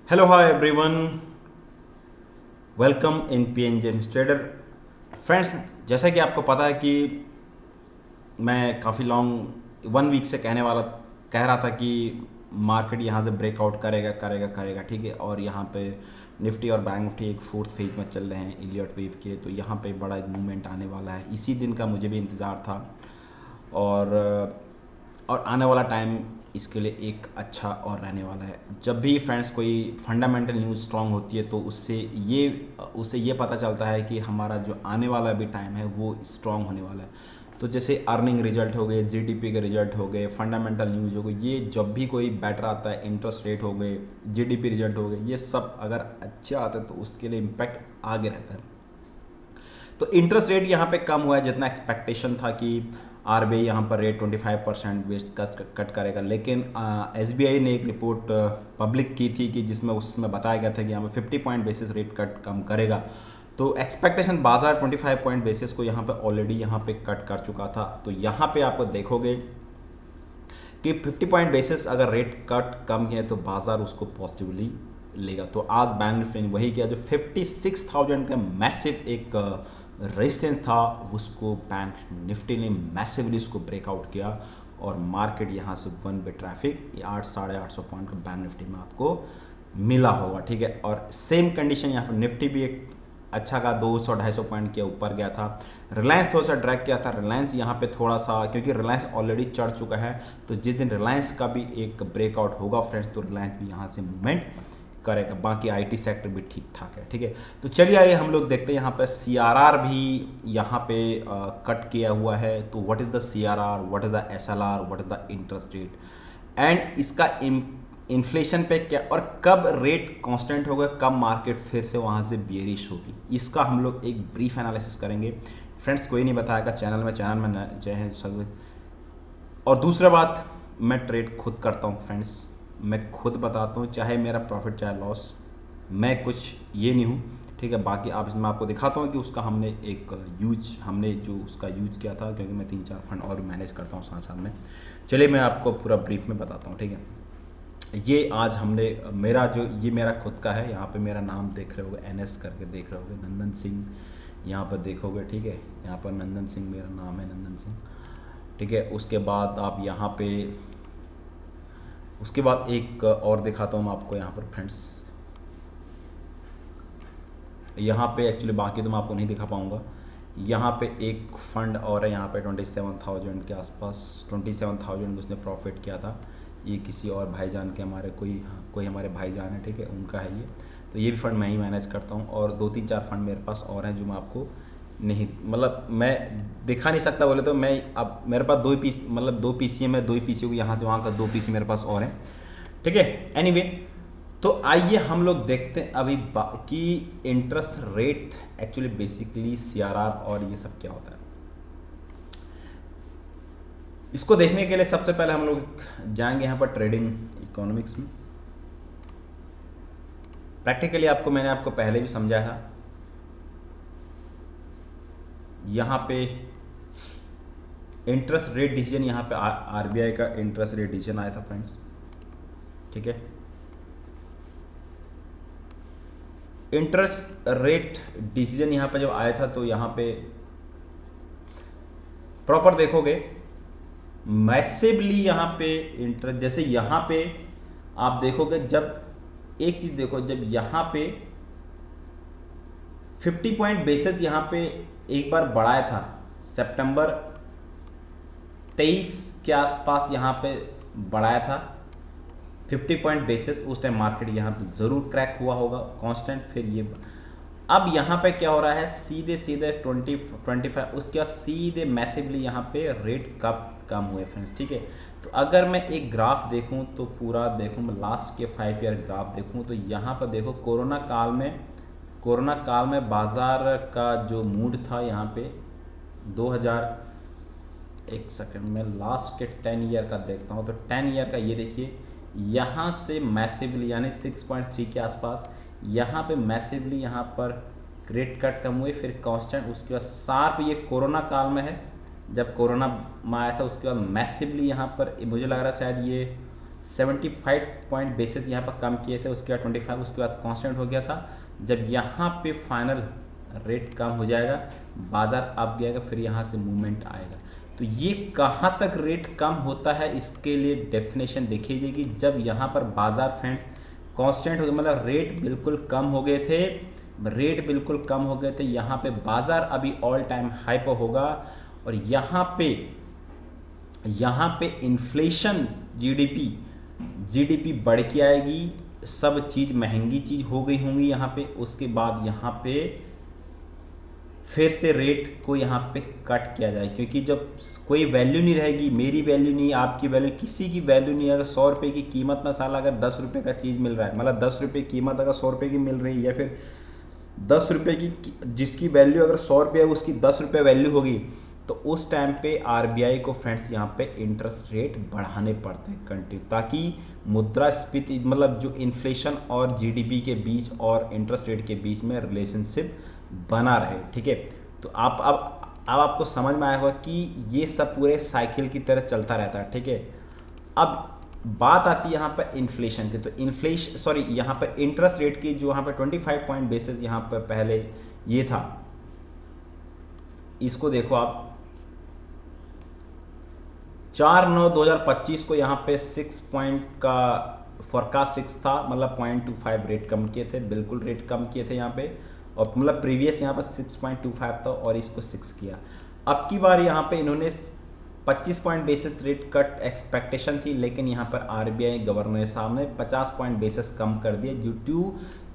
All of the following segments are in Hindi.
Hello hi everyone, welcome in PNJ trader. Friends, जैसा कि आपको पता है कि मैं काफ़ी लॉन्ग 1 वीक से कह रहा था कि मार्केट यहाँ से ब्रेकआउट करेगा करेगा करेगा, ठीक है। और यहाँ पे निफ्टी और बैंक निफ्टी एक फोर्थ फेज में चल रहे हैं इलियट वेव के, तो यहाँ पे बड़ा एक मूवमेंट आने वाला है। इसी दिन का मुझे भी इंतज़ार था और आने वाला टाइम इसके लिए एक अच्छा और रहने वाला है। जब भी फ्रेंड्स कोई फंडामेंटल न्यूज़ स्ट्रांग होती है तो उससे ये पता चलता है कि हमारा जो आने वाला भी टाइम है वो स्ट्रांग होने वाला है। तो जैसे अर्निंग रिजल्ट हो गए, जीडीपी के रिजल्ट हो गए, फंडामेंटल न्यूज़ हो गई, ये जब भी कोई बेटर आता है, इंटरेस्ट रेट हो गए, जीडीपी रिजल्ट हो गए, ये सब अगर अच्छे आते हैं तो उसके लिए इम्पैक्ट आगे रहता है। तो इंटरेस्ट रेट यहाँ पे कम हुआ है, जितना एक्सपेक्टेशन था कि आरबीआई यहाँ पर रेट 25% बेस्ड कट करेगा, लेकिन एसबीआई ने एक रिपोर्ट पब्लिक की थी कि जिसमें उसमें बताया गया था कि यहाँ पर 50 पॉइंट बेसिस रेट कट कम करेगा। तो एक्सपेक्टेशन बाजार 25 पॉइंट बेसिस को यहाँ पे ऑलरेडी यहाँ पे कट कर चुका था। तो यहाँ पे आपको देखोगे कि 50 पॉइंट बेसिस अगर रेट कट कम किया तो बाजार उसको पॉजिटिवली लेगा। तो आज बैंक निफ्टी ने वही किया, जो 56,000 का मैसिव एक रेजिस्टेंस था उसको बैंक निफ्टी ने मैसिवली उसको ब्रेकआउट किया और मार्केट यहाँ से वन वे ट्रैफिक 800-850 पॉइंट का बैंक निफ्टी में आपको मिला होगा, ठीक है। और सेम कंडीशन यहाँ पर निफ्टी भी एक अच्छा का 200-250 पॉइंट के ऊपर गया था। रिलायंस थोड़ा सा ड्रैग किया था। रिलायंस यहाँ पे थोड़ा सा, क्योंकि रिलायंस ऑलरेडी चढ़ चुका है, तो जिस दिन रिलायंस का भी एक ब्रेकआउट होगा फ्रेंड्स तो रिलायंस भी यहाँ से मूवमेंट करेगा। बाकी आईटी सेक्टर भी ठीक ठाक है, ठीक है। तो चलिए आइए हम लोग देखते हैं यहाँ पे सीआरआर भी यहाँ पे कट किया हुआ है। तो what is the CRR, what is the SLR, what is the interest rate and इसका इन्फ्लेशन पे क्या, और कब रेट कांस्टेंट होगा, कब मार्केट फिर से वहाँ से बियरिश होगी, इसका हम लोग एक ब्रीफ एनालिसिस करेंगे। फ्रेंड्स, कोई नहीं बताएगा चैनल में जय है सब। और दूसरा बात, मैं ट्रेड खुद करता हूँ फ्रेंड्स, मैं खुद बताता हूँ, चाहे मेरा प्रॉफिट चाहे लॉस, मैं कुछ ये नहीं हूँ, ठीक है। बाकी मैं आपको दिखाता हूँ कि उसका हमने जो उसका यूज किया था, क्योंकि मैं 3-4 फंड और मैनेज करता हूँ साथ साथ में। चलिए मैं आपको पूरा ब्रीफ में बताता हूँ, ठीक है। ये आज हमने ये मेरा खुद का है। यहाँ पे मेरा नाम देख रहे होगे, एनएस करके देख रहे होगे, नंदन सिंह यहाँ पर देखोगे, ठीक है। यहाँ पर नंदन सिंह मेरा नाम है, नंदन सिंह, ठीक है। उसके बाद आप यहाँ पे, उसके बाद एक और दिखाता हूँ मैं आपको यहाँ पर फ्रेंड्स। यहाँ पे एक्चुअली बाकी तो मैं आपको नहीं दिखा पाऊँगा। यहाँ पे एक फंड और है, यहाँ पे 27,000 के आसपास, 27,000 उसने प्रॉफिट किया था। ये किसी और भाईजान के, हमारे कोई हमारे भाईजान है, ठीक है, उनका है ये। तो ये भी फंड मैं ही मैनेज करता हूँ और 2-3-4 फंड मेरे पास और हैं जो मैं आपको नहीं, मतलब मैं दिखा नहीं सकता। बोले तो मैं, अब मेरे पास दो पीसी है, मैं 2 ही पीसी को यहाँ से वहाँ का 2 पीसी मेरे पास और हैं, ठीक है। एनीवे, तो आइए हम लोग देखते हैं अभी कि interest rate actually basically CRR और ये सब क्या होता है। इसको देखने के लिए सबसे पहले हम लोग जाएंगे यहाँ पर ट्रेडिंग इकोनॉमिक्स में। प्रैक्टिकली मैंने आपको पहले भी समझाया था। यहाँ पे इंटरेस्ट रेट डिसीजन, यहाँ पे आरबीआई का इंटरेस्ट रेट डिसीजन आया था फ्रेंड्स, ठीक है। इंटरेस्ट रेट डिसीजन यहाँ पे जब आया था तो यहाँ पे प्रॉपर देखोगे मैसिवली यहाँ पे इंटरेस्ट, जैसे यहाँ पे आप देखोगे, जब एक चीज देखो, जब यहाँ पे 50 पॉइंट बेसिस यहाँ पे एक बार बढ़ाया था सितंबर 23 के आसपास, यहाँ पे बढ़ाया था 50 पॉइंट बेसिस। उस टाइम मार्केट यहाँ पे ज़रूर क्रैक हुआ होगा कांस्टेंट। फिर ये अब यहाँ पे क्या हो रहा है, सीधे 20-25 उसके बाद सीधे मैसिवली यहाँ पे रेट कम हुए फ्रेंड्स, ठीक है। तो अगर मैं एक ग्राफ देखूँ तो पूरा देखूँ, मैं लास्ट के 5 ईयर ग्राफ देखूँ तो यहाँ पर देखो कोरोना काल में बाजार का जो मूड था यहाँ पे 2000, एक सेकंड में लास्ट के 10 ईयर का देखता हूँ। तो 10 ईयर का ये देखिए, यहाँ से मैसिवली यानी 6.3 के आसपास यहाँ पे मैसिवली यहाँ पर रेट कट कम हुए, फिर कांस्टेंट, उसके बाद शार्प, ये कोरोना काल में है, जब कोरोना में आया था। उसके बाद मैसिवली यहाँ पर मुझे लग रहा है शायद ये 75 पॉइंट बेसिस यहाँ पर कम किए थे, उसके बाद 25, उसके बाद कांस्टेंट हो गया था। जब यहाँ पे फाइनल रेट कम हो जाएगा, बाज़ार अप गएगा, फिर यहाँ से मूवमेंट आएगा। तो ये कहाँ तक रेट कम होता है, इसके लिए डेफिनेशन देखी जाएगी जब यहाँ पर बाज़ार फ्रेंड्स कांस्टेंट हो गया, मतलब रेट बिल्कुल कम हो गए थे, रेट बिल्कुल कम हो गए थे। यहाँ पे बाज़ार अभी ऑल टाइम हाई पर होगा और यहाँ पे इन्फ्लेशन जीडीपी बढ़ के आएगी, सब चीज़ महंगी चीज़ हो गई होंगी यहाँ पे। उसके बाद यहाँ पे फिर से रेट को यहाँ पे कट किया जाए, क्योंकि जब कोई वैल्यू नहीं रहेगी, मेरी वैल्यू नहीं, आपकी वैल्यू, किसी की वैल्यू नहीं। अगर 100 रुपये की कीमत ना साला अगर 10 रुपये का चीज़ मिल रहा है, मतलब 10 रुपये कीमत अगर 100 रुपये की मिल रही है, या फिर 10 रुपये की जिसकी वैल्यू अगर 100 रुपये है उसकी 10 रुपये वैल्यू होगी, तो उस टाइम पे आरबीआई को फ्रेंड्स यहाँ पे इंटरेस्ट रेट बढ़ाने पड़ते हैं कंटिन्यू, ताकि मुद्रास्फीति मतलब जो इन्फ्लेशन और जीडीपी के बीच और इंटरेस्ट रेट के बीच में रिलेशनशिप बना रहे। ठीक है, तो आप अब आपको समझ में आया होगा कि ये सब पूरे साइकिल की तरह चलता रहता है। ठीक है, अब बात आती है यहाँ पर इन्फ्लेशन की, तो यहाँ पर इंटरेस्ट रेट की जो यहाँ पर 25 पॉइंट बेसिस यहाँ पर पहले ये था, इसको देखो आप 4/9/2025 को यहाँ पे 6 पॉइंट का फोरकास्ट 6 था, मतलब 0.25 रेट कम किए थे, बिल्कुल रेट कम किए थे यहाँ पे, और मतलब प्रीवियस यहाँ पर 6.25 था और इसको 6 किया। अब की बार यहाँ पे इन्होंने 25 point basis rate cut expectation थी, लेकिन यहाँ पर आरबीआई गवर्नर साहब ने 50 पॉइंट बेसिस कम कर दिया ड्यू टू,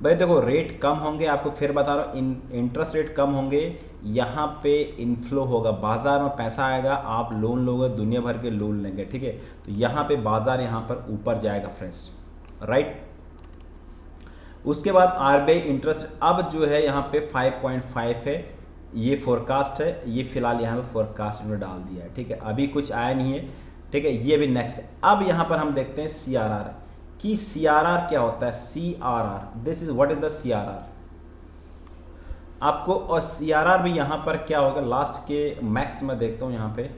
भाई देखो रेट कम होंगे, आपको फिर बता रहा हूँ, इंटरेस्ट रेट कम होंगे, यहाँ पे इनफ्लो होगा, बाजार में पैसा आएगा, आप लोन लोगे, दुनिया भर के लोन लेंगे। ठीक है, तो यहाँ पे बाजार यहाँ पर ऊपर जाएगा फ्रेंड्स, राइट। उसके बाद आरबीआई इंटरेस्ट अब जो है यहाँ पे 5.5 है, ये फोरकास्ट है, ये फिलहाल यहाँ पे फोरकास्ट में डाल दिया है। ठीक है, अभी कुछ आया नहीं है। ठीक है, ये भी नेक्स्ट है। अब यहाँ पर हम देखते हैं सीआरआर कि सीआरआर क्या होता है। CRR, this is what is the CRR आपको, और सीआरआर भी यहाँ पर क्या होगा, लास्ट के मैक्स में देखता हूँ, यहाँ पे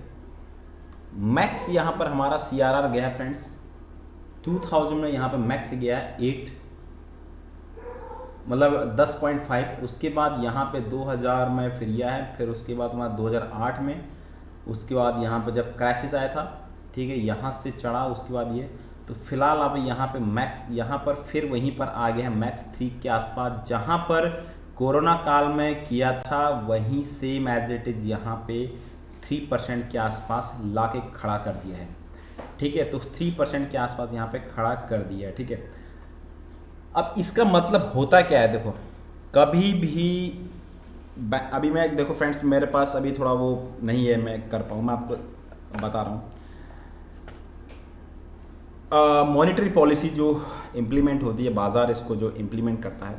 मैक्स यहाँ पर हमारा सीआरआर गया है फ्रेंड्स 2000 में, यहाँ पे मैक्स गया है 8 मतलब 10.5। उसके बाद यहाँ पे 2000 में फिर यह है, फिर उसके बाद वहाँ 2008 में, उसके बाद यहाँ पे जब क्राइसिस आया था, ठीक है, यहाँ से चढ़ा, उसके बाद ये, तो फिलहाल अब यहाँ पे मैक्स यहाँ पर फिर वहीं पर आ गया है मैक्स 3 के आसपास, जहाँ पर कोरोना काल में किया था वहीं सेम एज इट इज़ यहाँ पे 3% के आसपास ला के खड़ा कर दिया है। ठीक है, तो 3% के आसपास यहाँ पे खड़ा कर दिया है। ठीक है, अब इसका मतलब होता क्या है, देखो कभी भी अभी मैं देखो फ्रेंड्स मेरे पास अभी थोड़ा वो नहीं है, मैं कर पाऊँ, मैं आपको बता रहा हूँ। मॉनेटरी पॉलिसी जो इम्प्लीमेंट होती है, बाज़ार इसको जो इम्प्लीमेंट करता है,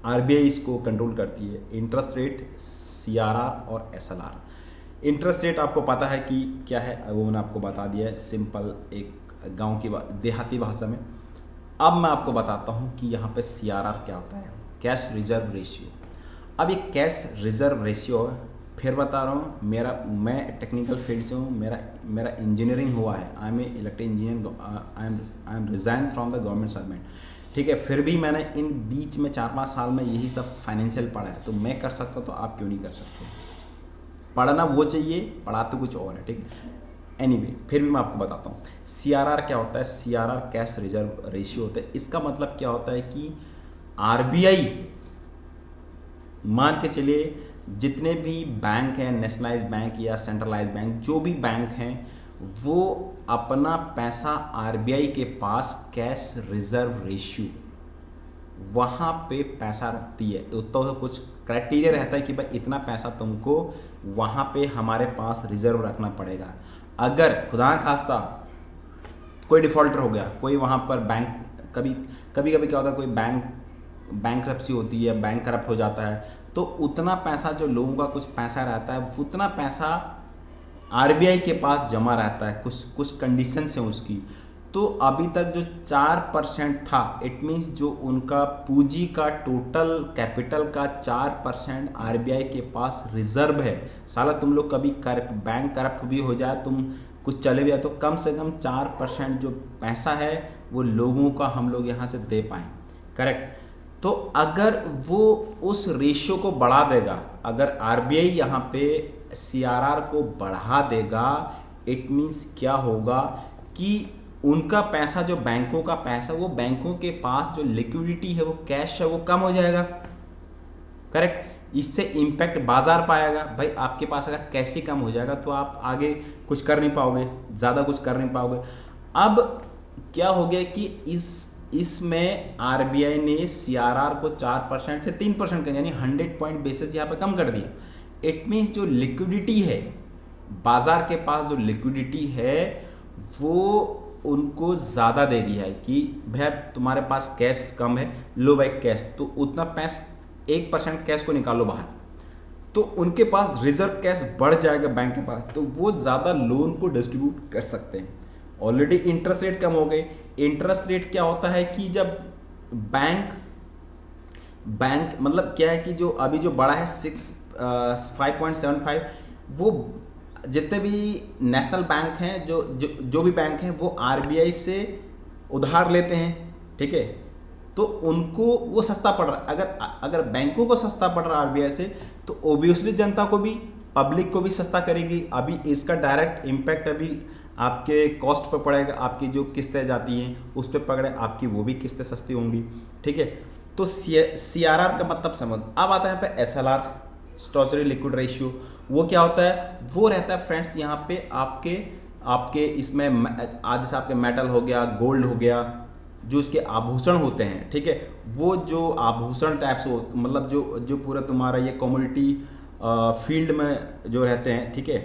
आरबीआई इसको कंट्रोल करती है। इंटरेस्ट रेट, सीआरआर और एसएलआर। इंटरेस्ट रेट आपको पता है कि क्या है, वो मैंने आपको बता दिया है, सिंपल एक गांव की देहाती भाषा में। अब मैं आपको बताता हूँ कि यहाँ पे सीआरआर क्या होता है, कैश रिजर्व रेशियो। अब ये कैश रिजर्व रेशियो फिर बता रहा हूँ, मैं टेक्निकल फील्ड से हूँ, मेरा इंजीनियरिंग हुआ है, I am a electrical engineer, I am resign from the government servant. ठीक है, फिर भी मैंने इन बीच में 4-5 साल में यही सब फाइनेंशियल पढ़ा है, तो मैं कर सकता तो आप क्यों नहीं कर सकते। पढ़ना वो चाहिए, पढ़ाते कुछ और है। ठीक है, एनीवे फिर भी मैं आपको बताता हूँ सीआरआर क्या होता है। सीआरआर कैश रिजर्व रेशियो होता है। इसका मतलब क्या होता है कि आरबीआई मान के चलिए जितने भी बैंक हैं, नेशनलाइज बैंक या सेंट्रलाइज बैंक, जो भी बैंक हैं, वो अपना पैसा आरबीआई के पास कैश रिजर्व रेशियो वहाँ पे पैसा रखती है। तो कुछ क्राइटेरिया रहता है कि भाई इतना पैसा तुमको वहाँ पे हमारे पास रिजर्व रखना पड़ेगा। अगर खुदा खास्ता कोई डिफ़ॉल्टर हो गया, कोई वहाँ पर बैंक, कभी कभी क्या होता है, कोई बैंक्रप्सी होती है, बैंक करप्ट हो जाता है, तो उतना पैसा जो लोगों का कुछ पैसा रहता है, उतना पैसा आरबीआई के पास जमा रहता है, कुछ कंडीशन है उसकी। तो अभी तक जो 4% था, इट मीन्स जो उनका पूंजी का टोटल कैपिटल का 4% आरबीआई के पास रिजर्व है। साला तुम लोग कभी बैंक करप्ट भी हो जाए, तुम कुछ चले भी जाए तो कम से कम 4% जो पैसा है वो लोगों का हम लोग यहाँ से दे पाएँ, करेक्ट। तो अगर वो उस रेशियो को बढ़ा देगा, अगर आरबीआई यहाँ पे सीआरआर को बढ़ा देगा, इट मीन्स क्या होगा कि उनका पैसा, जो बैंकों का पैसा, वो बैंकों के पास जो लिक्विडिटी है, वो कैश है, वो कम हो जाएगा, करेक्ट। इससे इम्पैक्ट बाजार पाएगा। भाई आपके पास अगर कैश ही कम हो जाएगा तो आप आगे कुछ कर नहीं पाओगे, ज़्यादा कुछ कर नहीं पाओगे। अब क्या हो गया कि इसमें आरबीआई ने सीआरआर को 4% से 3% का, यानी 100 पॉइंट बेसिस यहाँ पे कम कर दिया। इट मीन्स जो लिक्विडिटी है, बाजार के पास जो लिक्विडिटी है वो उनको ज़्यादा दे दिया है कि भैया तुम्हारे पास कैश कम है, लो भाई कैश, तो उतना पैसा 1% कैश को निकालो बाहर, तो उनके पास रिजर्व कैश बढ़ जाएगा बैंक के पास, तो वो ज़्यादा लोन को डिस्ट्रीब्यूट कर सकते हैं। ऑलरेडी इंटरेस्ट रेट कम हो गए। इंटरेस्ट रेट क्या होता है कि जब बैंक मतलब क्या है कि जो अभी जो बड़ा है 5.75, वो जितने भी नेशनल बैंक हैं, जो भी बैंक हैं, वो आरबीआई से उधार लेते हैं, ठीक है। तो उनको वो सस्ता पड़ रहा है। अगर बैंकों को सस्ता पड़ रहा है आरबीआई से, तो ओबियसली जनता को भी, पब्लिक को भी सस्ता करेगी। अभी इसका डायरेक्ट इम्पैक्ट अभी आपके कॉस्ट पर पड़ेगा, आपकी जो किस्तें जाती हैं उस पर पकड़े, आपकी वो भी किस्तें सस्ती होंगी, ठीक है। तो सीआरआर का मतलब समझ। अब आता है यहाँ पे एसएलआर, स्टॉचरी लिक्विड रेशियो। वो क्या होता है? वो रहता है फ्रेंड्स यहाँ पे आपके इसमें आज जैसे आपके मेटल हो गया, गोल्ड हो गया, जो इसके आभूषण होते हैं, ठीक है, वो जो आभूषण टाइप्स हो, मतलब जो पूरा तुम्हारा ये कमोडिटी फील्ड में जो रहते हैं, ठीक है,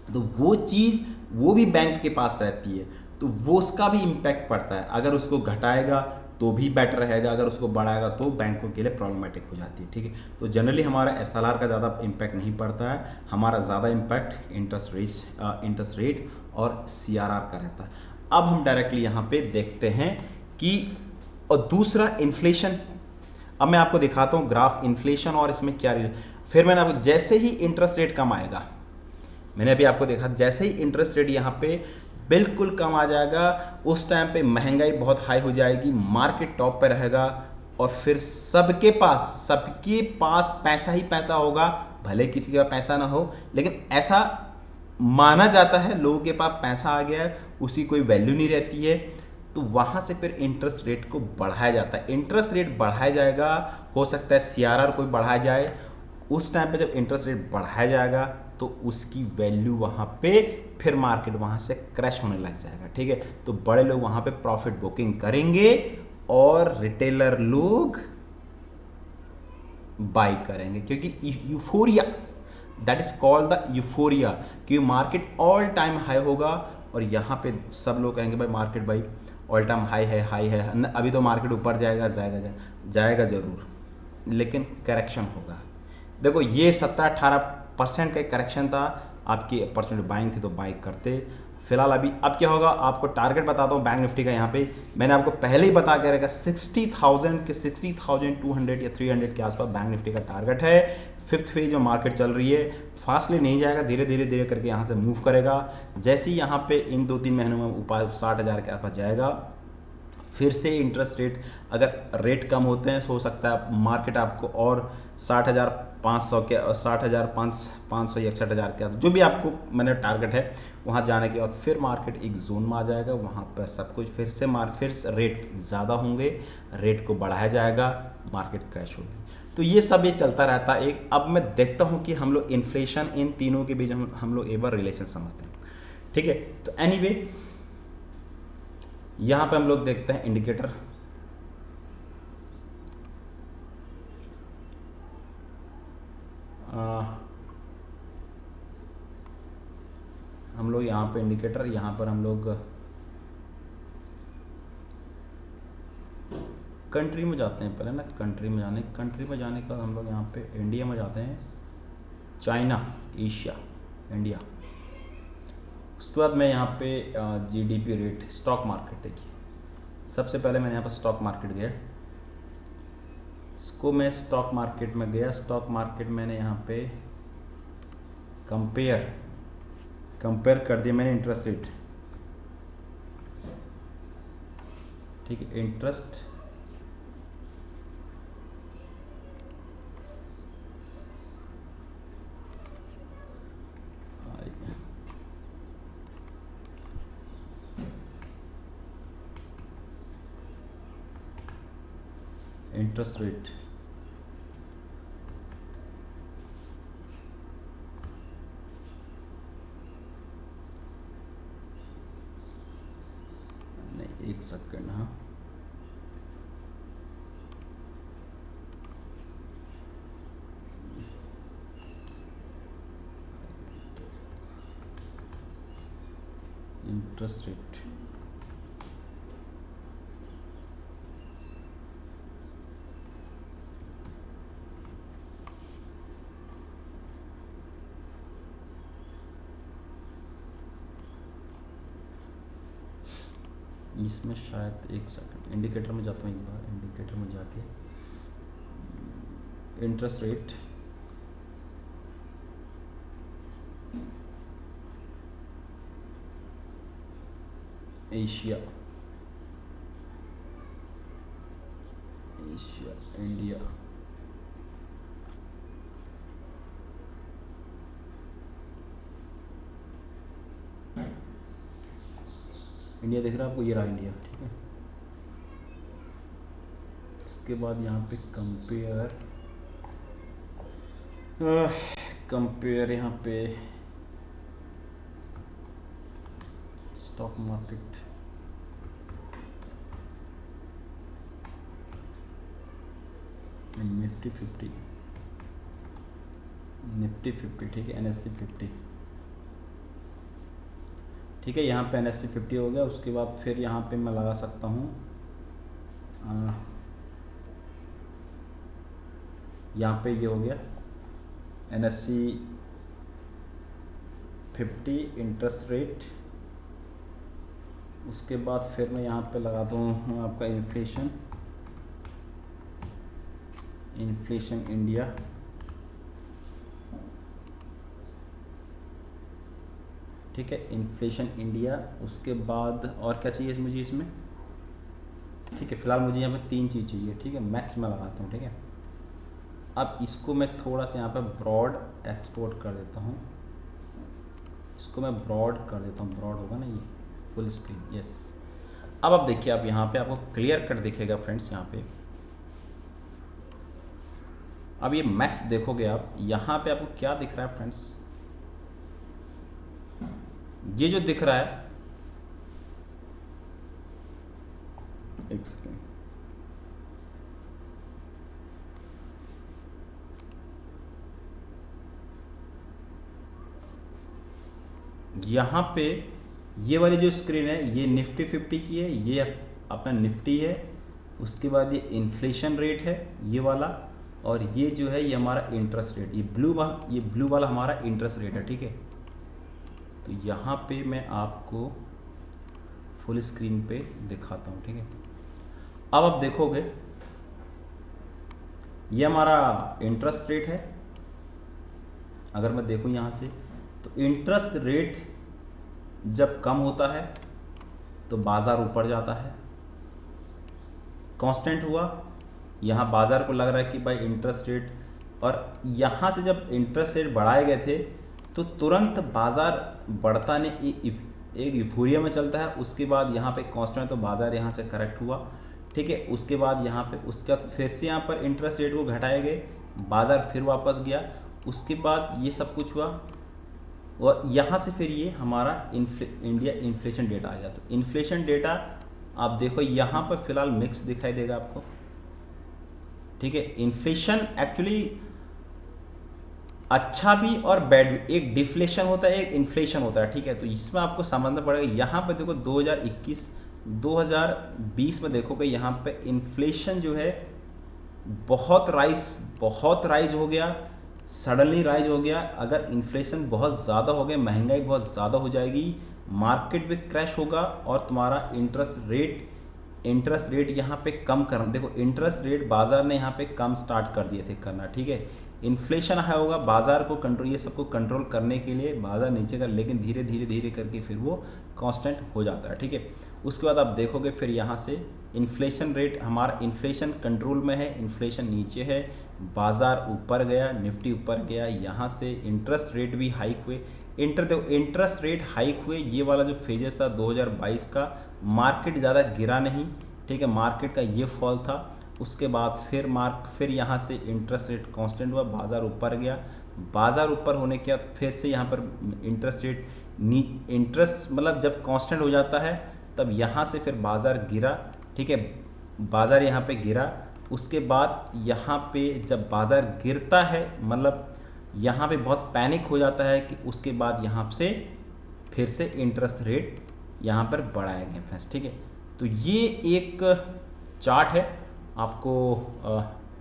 तो वो चीज़ वो भी बैंक के पास रहती है, तो वो उसका भी इम्पैक्ट पड़ता है। अगर उसको घटाएगा तो भी बेटर रहेगा, अगर उसको बढ़ाएगा तो बैंकों के लिए प्रॉब्लमेटिक हो जाती है, ठीक है। तो जनरली हमारा एसएलआर का ज़्यादा इम्पैक्ट नहीं पड़ता है, हमारा ज़्यादा इम्पैक्ट इंटरेस्ट रेट और सीआरआर का रहता है। अब हम डायरेक्टली यहाँ पे देखते हैं कि, और दूसरा इन्फ्लेशन। अब मैं आपको दिखाता हूँ ग्राफ इन्फ्लेशन और इसमें क्या, फिर मैंने आपको जैसे ही इंटरेस्ट रेट कम आएगा, मैंने अभी आपको देखा, जैसे ही इंटरेस्ट रेट यहाँ पे बिल्कुल कम आ जाएगा, उस टाइम पे महंगाई बहुत हाई हो जाएगी, मार्केट टॉप पे रहेगा, और फिर सबके पास पैसा ही पैसा होगा। भले किसी के पास पैसा ना हो, लेकिन ऐसा माना जाता है लोगों के पास पैसा आ गया है, उसकी कोई वैल्यू नहीं रहती है। तो वहाँ से फिर इंटरेस्ट रेट को बढ़ाया जाता है। इंटरेस्ट रेट बढ़ाया जाएगा, हो सकता है सीआरआर को बढ़ाया जाए। उस टाइम पे जब इंटरेस्ट रेट बढ़ाया जाएगा तो उसकी वैल्यू वहाँ पे फिर मार्केट वहाँ से क्रैश होने लग जाएगा, ठीक है। तो बड़े लोग वहाँ पे प्रॉफिट बुकिंग करेंगे और रिटेलर लोग बाई करेंगे, क्योंकि euphoria, that is called the euphoria, कि मार्केट ऑल टाइम हाई होगा और यहाँ पे सब लोग कहेंगे भाई मार्केट भाई ऑल टाइम हाई है, अभी तो मार्केट ऊपर जाएगा जरूर, लेकिन करेक्शन होगा। देखो ये 17-18% का करेक्शन था, आपकी अपॉर्चुनिटी बाइंग थी तो बाई करते। फिलहाल अब क्या होगा, आपको टारगेट बताता हूँ बैंक निफ्टी का। यहाँ पे मैंने आपको पहले ही बता के रखा 60,000 के 60,200 या 300 के आसपास बैंक निफ्टी का टारगेट है। फिफ्थ फेज में मार्केट चल रही है, फास्टली नहीं जाएगा, धीरे धीरे करके यहाँ से मूव करेगा। जैसे ही यहाँ पे इन 2-3 महीनों में ऊपर 60,000 के आसपास जाएगा, फिर से इंटरेस्ट रेट, अगर रेट कम होते हैं तो हो सकता है मार्केट आपको और 60,500 के, 60,500 या 61,000 के, जो भी आपको मैंने टारगेट है वहाँ जाने के बाद फिर मार्केट एक जोन में आ जाएगा। वहाँ पर सब कुछ फिर से रेट ज़्यादा होंगे, रेट को बढ़ाया जाएगा, मार्केट क्रैश होगी। तो ये सब ये चलता रहता है। अब मैं देखता हूँ कि हम लोग इन्फ्लेशन, इन तीनों के बीच हम लोग एक बार रिलेशन समझते हैं, ठीक है। तो एनीवे यहाँ पे हम लोग देखते हैं इंडिकेटर। हम लोग यहाँ पे इंडिकेटर, यहाँ पर हम लोग कंट्री में जाते हैं पहले ना, कंट्री में जाने के बाद हम लोग यहाँ पे इंडिया में जाते हैं, चाइना, एशिया, इंडिया। उसके बाद मैं यहाँ पे जीडीपी रेट, स्टॉक मार्केट। देखिए सबसे पहले मैंने यहाँ पर स्टॉक मार्केट गया, इसको मैं स्टॉक मार्केट में गया। स्टॉक मार्केट मैंने यहाँ पे कंपेयर कंपेयर कर दिया मैंने इंटरेस्ट रेट, ठीक है। इंटरेस्ट इंटरेस्ट रेट नहीं, एक सेकंड, हाँ इंटरेस्ट रेट इसमें शायद, एक सेकंड, इंडिकेटर में जाता हूँ एक बार, इंडिकेटर में जाके interest rate Asia, Asia India, India दिख रहा है आपको, ये रहा इंडिया, ठीक है। इसके बाद यहाँ पे कंपेयर यहाँ पे स्टॉक मार्केट, निफ्टी 50, निफ्टी 50, ठीक है। NSE 50, ठीक है। यहाँ पे NSE 50 हो गया। उसके बाद फिर यहाँ पे मैं लगा सकता हूँ, यहाँ पे ये हो गया NSE 50 इंटरेस्ट रेट। उसके बाद फिर मैं यहाँ पे लगाता हूँ आपका इन्फ्लेशन, इन्फ्लेशन इंडिया, ठीक है, इन्फ्लेशन इंडिया। उसके बाद और क्या चाहिए मुझे इसमें, ठीक है। फिलहाल मुझे यहाँ पे 3 चीज़ चाहिए, ठीक है। मैक्स में लगाता हूँ, ठीक है। अब इसको मैं थोड़ा सा यहाँ पे ब्रॉड एक्सपोर्ट कर देता हूँ, इसको मैं ब्रॉड कर देता हूँ, ब्रॉड होगा ना ये, फुल स्क्रीन, यस। अब आप देखिए, आप यहाँ पे आपको क्लियर कट दिखेगा फ्रेंड्स। यहाँ पे अब ये मैक्स देखोगे आप, यहाँ पे आपको क्या दिख रहा है फ्रेंड्स, ये जो दिख रहा है, एक सेकेंड, यहाँ पे ये वाली जो स्क्रीन है ये निफ्टी 50 की है, ये अपना निफ्टी है। उसके बाद ये इन्फ्लेशन रेट है ये वाला, और ये जो है ये हमारा इंटरेस्ट रेट, ये ब्लू वाला हमारा इंटरेस्ट रेट है, ठीक है। तो यहाँ पे मैं आपको फुल स्क्रीन पे दिखाता हूँ, ठीक है। अब आप देखोगे ये हमारा इंटरेस्ट रेट है। अगर मैं देखूँ यहाँ से, तो इंटरेस्ट रेट जब कम होता है तो बाज़ार ऊपर जाता है, कांस्टेंट हुआ। यहाँ बाज़ार को लग रहा है कि भाई इंटरेस्ट रेट, और यहाँ से जब इंटरेस्ट रेट बढ़ाए गए थे तो तुरंत बाज़ार बढ़ता नहीं, एक यूफोरिया में चलता है। उसके बाद यहाँ पे कांस्टेंट, तो बाज़ार यहाँ से करेक्ट हुआ, ठीक है। उसके बाद यहाँ पे उसका फिर से यहाँ पर इंटरेस्ट रेट को घटाए गए, बाज़ार फिर वापस गया। उसके बाद ये सब कुछ हुआ, और यहाँ से फिर ये हमारा इंडिया इन्फ्लेशन डेटा आ गया। तो इन्फ्लेशन डेटा आप देखो यहाँ पर फिलहाल मिक्स दिखाई देगा आपको, ठीक है। इन्फ्लेशन एक्चुअली अच्छा भी और बैड भी, एक डिफ्लेशन होता है, एक इन्फ्लेशन होता है, ठीक है। तो इसमें आपको समझना पड़ेगा। यहाँ पे देखो 2020 में देखोगे यहाँ पे इन्फ्लेशन जो है बहुत राइज हो गया, सडनली राइज हो गया। अगर इन्फ्लेशन बहुत ज़्यादा हो गया, महंगाई बहुत ज़्यादा हो जाएगी, मार्केट भी क्रैश होगा, और तुम्हारा इंटरेस्ट रेट यहाँ पे कम करना। देखो इंटरेस्ट रेट बाज़ार ने यहाँ पे कम स्टार्ट कर दिए थे करना, ठीक है। इन्फ्लेशन हाई होगा, बाजार को कंट्रोल, ये सबको कंट्रोल करने के लिए बाजार नीचे का, लेकिन धीरे धीरे धीरे करके फिर वो कांस्टेंट हो जाता है, ठीक है। उसके बाद आप देखोगे फिर यहाँ से इन्फ्लेशन रेट, हमारा इन्फ्लेशन कंट्रोल में है, इन्फ्लेशन नीचे है, बाजार ऊपर गया, निफ्टी ऊपर गया, यहाँ से इंटरेस्ट रेट भी हाइक हुए। इंटरेस्ट रेट हाइक हुए, ये वाला जो फेजेस था 2022 का, मार्केट ज़्यादा गिरा नहीं, ठीक है, मार्केट का ये फॉल था। उसके बाद फिर यहाँ से इंटरेस्ट रेट कांस्टेंट हुआ, बाजार ऊपर गया, बाजार ऊपर होने के बाद फिर से यहाँ पर इंटरेस्ट मतलब जब कांस्टेंट हो जाता है तब यहाँ से फिर बाजार गिरा, ठीक है, बाजार यहाँ पे गिरा। उसके बाद यहाँ पे जब बाजार गिरता है मतलब यहाँ पे बहुत पैनिक हो जाता है कि उसके बाद यहाँ से फिर से इंटरेस्ट रेट यहाँ पर बढ़ाए गए फ्रेंड्स, ठीक है। तो ये एक चार्ट है, आपको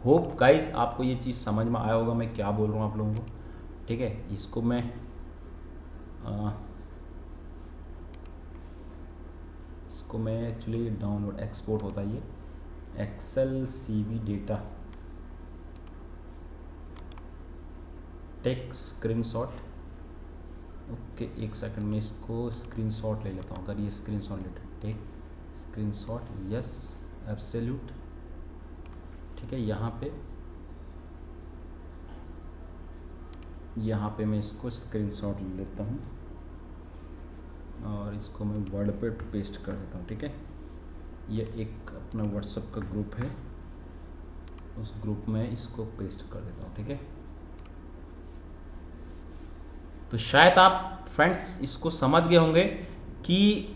होप गाइस आपको ये चीज़ समझ में आया होगा मैं क्या बोल रहा हूँ आप लोगों को, ठीक है। इसको मैं एक्चुअली डाउनलोड एक्सपोर्ट होता है ये Excel CV data, take screenshot, okay एक सेकंड में इसको स्क्रीनशॉट ले लेता हूँ। अगर ये स्क्रीनशॉट लेते हैं, टेक स्क्रीनशॉट, यस एब्सोल्यूट, ठीक है। यहाँ पे मैं इसको स्क्रीनशॉट ले लेता हूँ और इसको मैं वर्ड पे पेस्ट कर देता हूँ, ठीक है। ये एक अपना व्हाट्सएप का ग्रुप है, उस ग्रुप में इसको पेस्ट कर देता हूँ, ठीक है। तो शायद आप फ्रेंड्स इसको समझ गए होंगे कि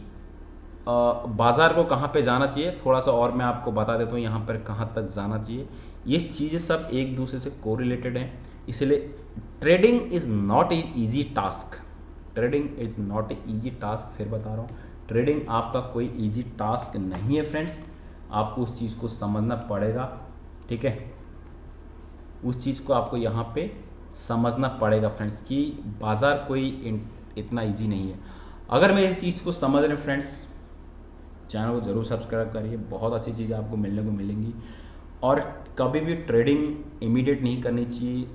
बाज़ार को कहाँ पे जाना चाहिए। थोड़ा सा और मैं आपको बता देता हूँ यहाँ पर कहाँ तक जाना चाहिए। ये चीज़ें सब एक दूसरे से कोरिलेटेड हैं, इसलिए trading is not a easy task, trading is not a easy task. फिर बता रहा हूँ, ट्रेडिंग आपका कोई ईजी टास्क नहीं है फ्रेंड्स, आपको उस चीज़ को समझना पड़ेगा, ठीक है। उस चीज़ को आपको यहाँ पे समझना पड़ेगा फ्रेंड्स कि बाज़ार कोई इतना इजी नहीं है। अगर मैं इस चीज़ को समझ रहे फ्रेंड्स, चैनल को ज़रूर सब्सक्राइब करिए, बहुत अच्छी चीज़ें आपको मिलने को मिलेंगी। और कभी भी ट्रेडिंग इमीडिएट नहीं करनी चाहिए,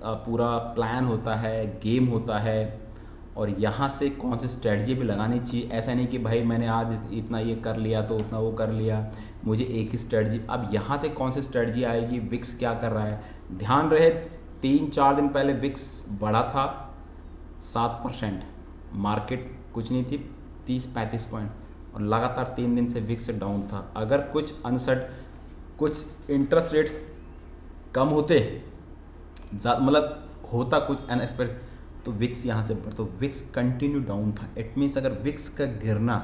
पूरा प्लान होता है, गेम होता है, और यहाँ से कौन सी स्ट्रेटजी भी लगानी चाहिए। ऐसा नहीं कि भाई मैंने आज इतना ये कर लिया तो उतना वो कर लिया, मुझे एक ही स्ट्रेटजी। अब यहाँ से कौन सी स्ट्रेटजी आएगी, विक्स क्या कर रहा है, ध्यान रहे 3-4 दिन पहले विक्स बढ़ा था 7%, मार्केट कुछ नहीं थी 30-35 पॉइंट, और लगातार 3 दिन से विक्स डाउन था। अगर कुछ इंटरेस्ट रेट कम होते, मतलब होता कुछ अनएक्सपेक्टेड, तो विक्स यहाँ से बढ़, तो विक्स कंटिन्यू डाउन था। इट मीन्स अगर विक्स का गिरना,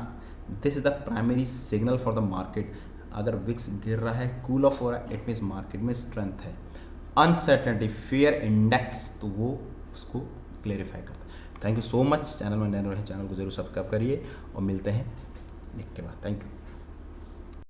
this is the primary signal for the market. अगर विक्स गिर रहा है, कूल ऑफ हो रहा है, इट मीन्स मार्केट में स्ट्रेंथ है। अनसर्टेनिटी, फियर इंडेक्स, तो वो उसको क्लेरिफाई करता है। Thank you so much. Channel में नए रहे, चैनल को जरूर सब्सक्राइब करिए और मिलते हैं नेक्स्ट के बाद। Thank you.